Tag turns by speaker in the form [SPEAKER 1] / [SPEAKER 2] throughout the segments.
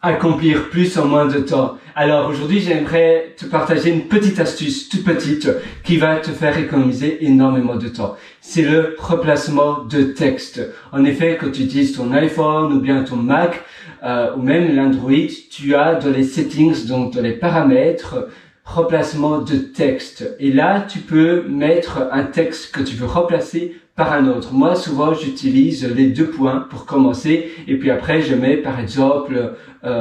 [SPEAKER 1] accomplir plus en moins de temps. Alors aujourd'hui, j'aimerais te partager une petite astuce toute petite qui va te faire économiser énormément de temps. C'est le replacement de texte. En effet, quand tu utilises ton iPhone ou bien ton Mac ou même l'Android, tu as dans les settings, donc dans les paramètres, remplacement de texte. Et là, tu peux mettre un texte que tu veux remplacer par un autre. Moi, souvent, j'utilise les 2 points pour commencer et puis après, je mets par exemple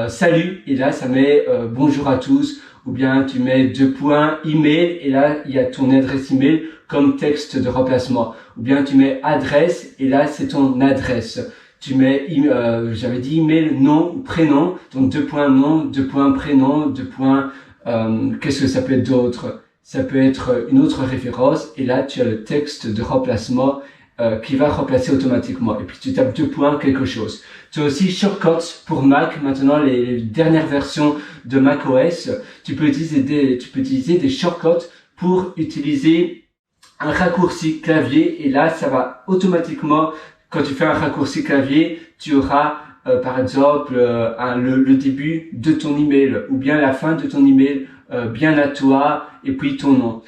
[SPEAKER 1] salut et là, ça met bonjour à tous, ou bien tu mets 2 points email et là, il y a ton adresse email comme texte de remplacement, ou bien tu mets adresse et là, c'est ton adresse. Tu mets, j'avais dit email, nom, prénom, donc 2 points nom, 2 points prénom, 2 points, qu'est-ce que ça peut être d'autre? Ça peut être une autre référence et là tu as le texte de remplacement qui va remplacer automatiquement et puis tu tapes 2 points quelque chose. Tu as aussi shortcuts pour Mac. Maintenant les dernières versions de macOS, tu peux utiliser des shortcuts pour utiliser un raccourci clavier et là ça va automatiquement, quand tu fais un raccourci clavier, tu auras par exemple le début de ton email ou bien la fin de ton email, bien à toi et puis ton nom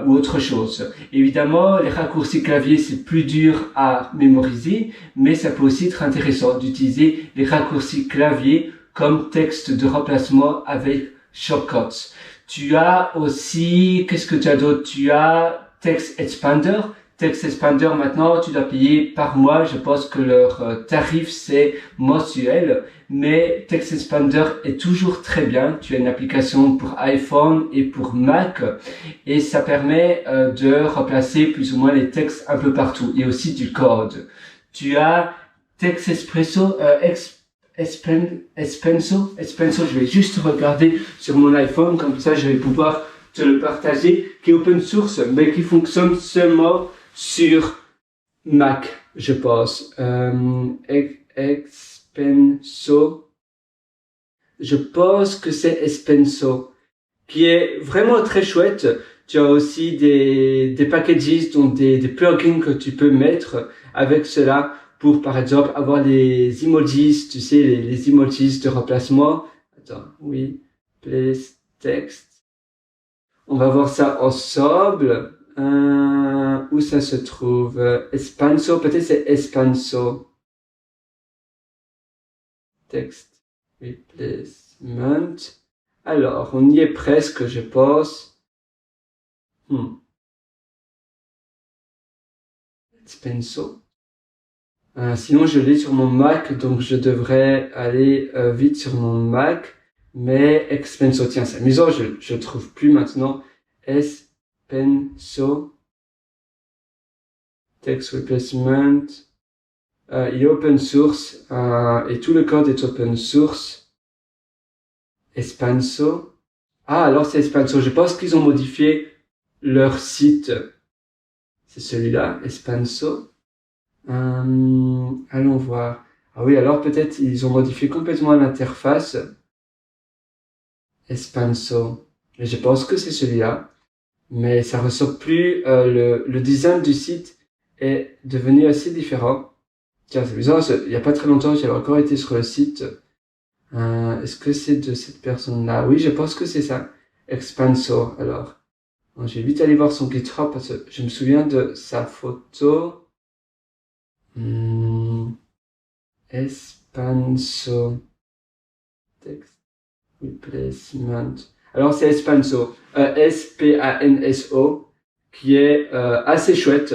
[SPEAKER 1] ou autre chose. Évidemment, les raccourcis clavier c'est plus dur à mémoriser, mais ça peut aussi être intéressant d'utiliser les raccourcis clavier comme texte de remplacement avec shortcuts. Tu as aussi, qu'est-ce que tu as d'autre? Tu as Text Expander. Text Expander, maintenant, tu dois payer par mois. Je pense que leur tarif, c'est mensuel. Mais Text Expander est toujours très bien. Tu as une application pour iPhone et pour Mac. Et ça permet de remplacer plus ou moins les textes un peu partout. Et aussi du code. Tu as Text Expenso, je vais juste regarder sur mon iPhone. Comme ça, je vais pouvoir te le partager. Qui est open source, mais qui fonctionne seulement sur Mac, je pense. Expenso. Je pense que c'est Expenso, qui est vraiment très chouette. Tu as aussi des packages, donc des plugins que tu peux mettre avec cela pour, par exemple, avoir les emojis, tu sais, les emojis de remplacement. Attends, oui, place text. On va voir ça ensemble. Où ça se trouve? Expanso, peut-être c'est Expanso. Text replacement. Alors, on y est presque, je pense. Expanso. Sinon, je l'ai sur mon Mac, donc je devrais aller vite sur mon Mac. Mais Expenso, tiens, c'est amusant, je le trouve plus maintenant. Expenso. Text replacement. Il est open source et tout le code est open source. Expanso. Ah, alors c'est Expanso. Je pense qu'ils ont modifié leur site. C'est celui-là, Expanso. Allons voir. Ah oui, alors peut-être ils ont modifié complètement l'interface. Expanso. Et je pense que c'est celui-là. Mais ça ressort plus, le design du site est devenu assez différent. Tiens, c'est bizarre, il y a pas très longtemps, j'avais encore été sur le site. Est-ce que c'est de cette personne-là? Oui, je pense que c'est ça. Expanso, alors. Je vais vite aller voir son GitHub parce que je me souviens de sa photo. Expanso. Text replacement. Alors c'est Expanso, S-P-A-N-S-O, qui est assez chouette.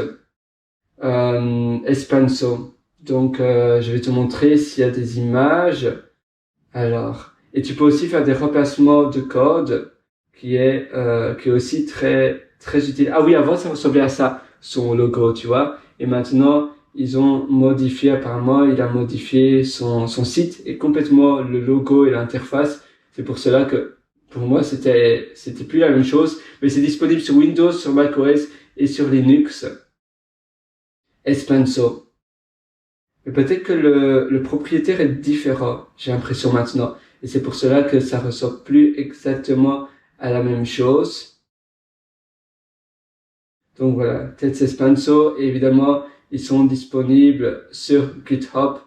[SPEAKER 1] Expanso. Donc je vais te montrer s'il y a des images. Alors, et tu peux aussi faire des remplacements de code, qui est aussi très très utile. Ah oui, avant ça ressemblait à ça, son logo, tu vois. Et maintenant ils ont modifié, apparemment, il a modifié son site et complètement le logo et l'interface. C'est pour cela que, pour moi, c'était plus la même chose, mais c'est disponible sur Windows, sur macOS et sur Linux. Expanso. Mais peut-être que le propriétaire est différent, j'ai l'impression maintenant. Et c'est pour cela que ça ressort plus exactement à la même chose. Donc voilà, Text Expanso, et évidemment, ils sont disponibles sur GitHub.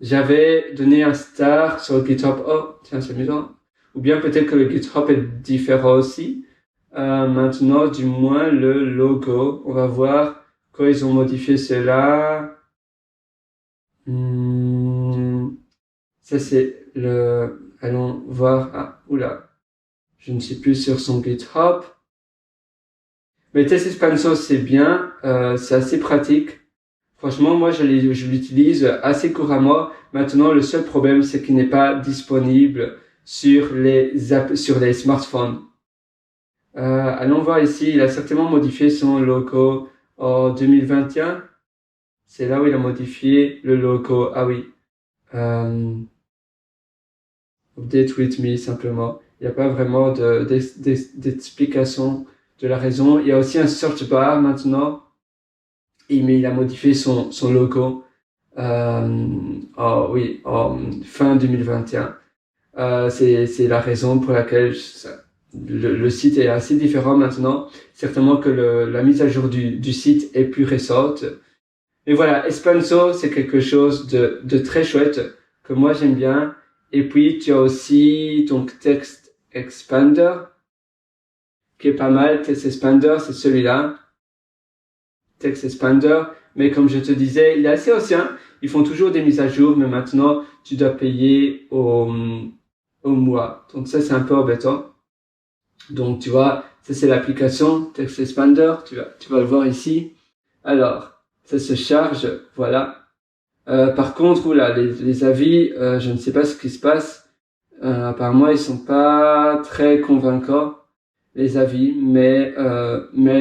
[SPEAKER 1] j'avais donné un star sur le GitHub. Oh, tiens, c'est amusant. Ou bien peut-être que le GitHub est différent aussi. Maintenant, du moins, le logo. On va voir quand ils ont modifié cela. Ça, c'est le... Allons voir. Ah, oula. Je ne suis plus sur son GitHub. Mais Test Expansor, c'est bien. C'est assez pratique. Franchement, moi, je l'utilise assez couramment. Maintenant, le seul problème, c'est qu'il n'est pas disponible sur les smartphones. Allons voir ici. Il a certainement modifié son logo en 2021. C'est là où il a modifié le logo. Ah oui. Update with me, simplement. Il n'y a pas vraiment d'explication de la raison. Il y a aussi un search bar maintenant. Mais il a modifié son logo en fin 2021. C'est la raison pour laquelle le site est assez différent maintenant. Certainement que la mise à jour du site est plus récente. Mais voilà, Expansor, c'est quelque chose de très chouette que moi j'aime bien. Et puis tu as aussi donc Text Expander qui est pas mal. Text Expander, c'est celui-là. Text Expander, mais comme je te disais, il est assez ancien. Ils font toujours des mises à jour, mais maintenant, tu dois payer au mois. Donc ça, c'est un peu embêtant. Donc, tu vois, ça, c'est l'application Text Expander. Tu vas le voir ici. Alors, ça se charge, voilà. Par contre, oula, les avis, je ne sais pas ce qui se passe. Apparemment, ils sont pas très convaincants, les avis, mais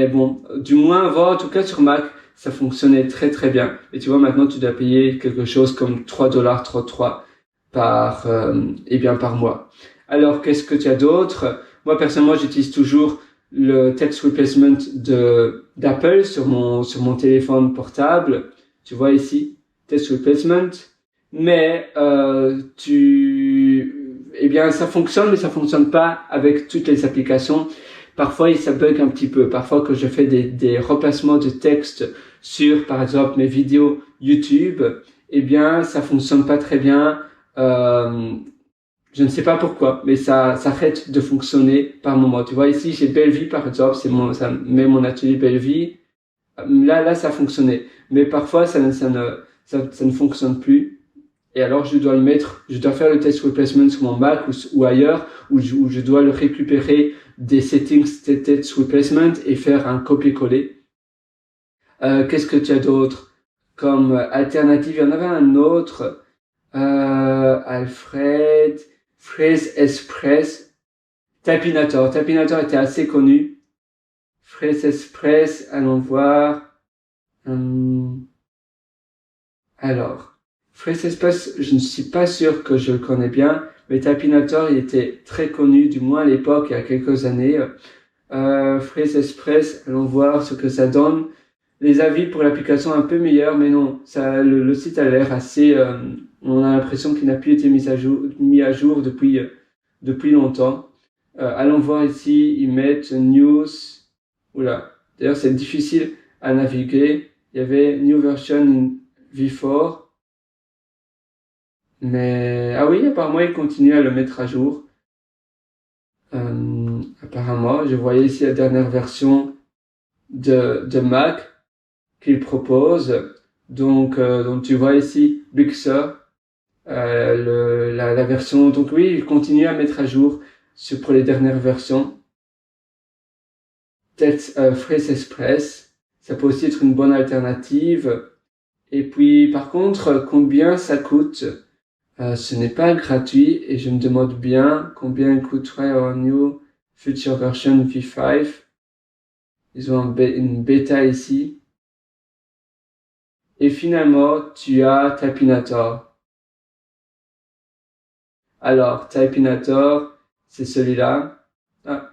[SPEAKER 1] bon, du moins avant, en tout cas sur Mac, ça fonctionnait très très bien. Et tu vois, maintenant tu dois payer quelque chose comme $3.33 par mois. Alors, qu'est-ce que tu as d'autre? Moi personnellement, j'utilise toujours le text replacement d'Apple sur mon téléphone portable. Tu vois ici, text replacement. Mais ça fonctionne, mais ça fonctionne pas avec toutes les applications. Parfois, ça bug un petit peu. Parfois, que je fais des remplacements de texte sur, par exemple, mes vidéos YouTube, ça fonctionne pas très bien. Je ne sais pas pourquoi, mais ça arrête de fonctionner par moment. Tu vois, ici, j'ai Bellevue, par exemple, ça met mon atelier Bellevue. Là, ça fonctionnait. Mais parfois, ça ne fonctionne plus. Et alors, je dois faire le text replacement sur mon Mac ou ailleurs, où je dois le récupérer des settings de text replacement et faire un copier-coller. Qu'est-ce que tu as d'autre comme alternative? Il y en avait un autre, Alfred, Phrase Express, Tapinator. Tapinator était assez connu. Phrase Express, allons voir. Alors, Phrase Express, je ne suis pas sûr que je le connais bien, mais Tapinator, il était très connu, du moins à l'époque, il y a quelques années. Phrase Express, allons voir ce que ça donne. Les avis pour l'application un peu meilleurs, mais non, le site a l'air assez... on a l'impression qu'il n'a plus été mis à jour depuis longtemps. Allons voir ici, ils mettent news. Oula, d'ailleurs c'est difficile à naviguer. Il y avait new version in V4. Mais, ah oui, apparemment, ils continuent à le mettre à jour. Apparemment, je voyais ici la dernière version de Mac qu'ils proposent. Donc tu vois ici, Big Sur, la version. Donc oui, ils continuent à mettre à jour pour les dernières versions. Phrase Express, ça peut aussi être une bonne alternative. Et puis, par contre, combien ça coûte? Ce n'est pas gratuit et je me demande bien combien il coûterait en New Future Version V5. Ils ont une bêta ici. Et finalement, tu as Tapinator. Alors, Tapinator, c'est celui-là. Ah,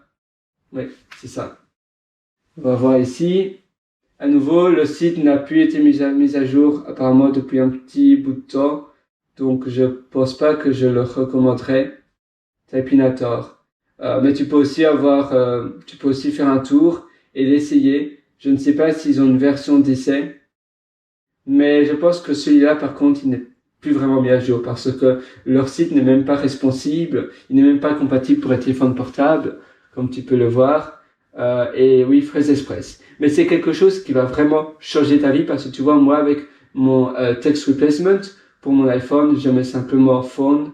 [SPEAKER 1] oui, c'est ça. On va voir ici. À nouveau, le site n'a plus été mis à jour apparemment depuis un petit bout de temps. Donc, je pense pas que je le recommanderais. Tapinator. Mais tu peux aussi faire un tour et l'essayer. Je ne sais pas s'ils ont une version d'essai. Mais je pense que celui-là, par contre, plus vraiment mis à jour parce que leur site n'est même pas responsive, il n'est même pas compatible pour un téléphone portable, comme tu peux le voir. Et oui, Phrase Express. Mais c'est quelque chose qui va vraiment changer ta vie parce que tu vois, moi avec mon text replacement pour mon iPhone, je mets simplement phone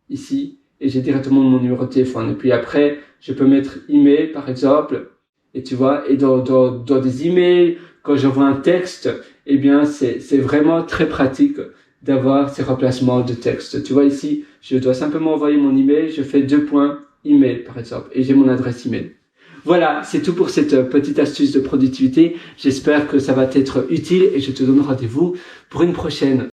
[SPEAKER 1] ici et j'ai directement mon numéro de téléphone. Et puis après, je peux mettre email par exemple. Et tu vois, et dans des emails, quand j'envoie un texte, eh bien c'est vraiment très pratique d'avoir ces remplacements de texte. Tu vois ici, je dois simplement envoyer mon email, je fais 2 points email par exemple et j'ai mon adresse email. Voilà, c'est tout pour cette petite astuce de productivité. J'espère que ça va t'être utile et je te donne rendez-vous pour une prochaine.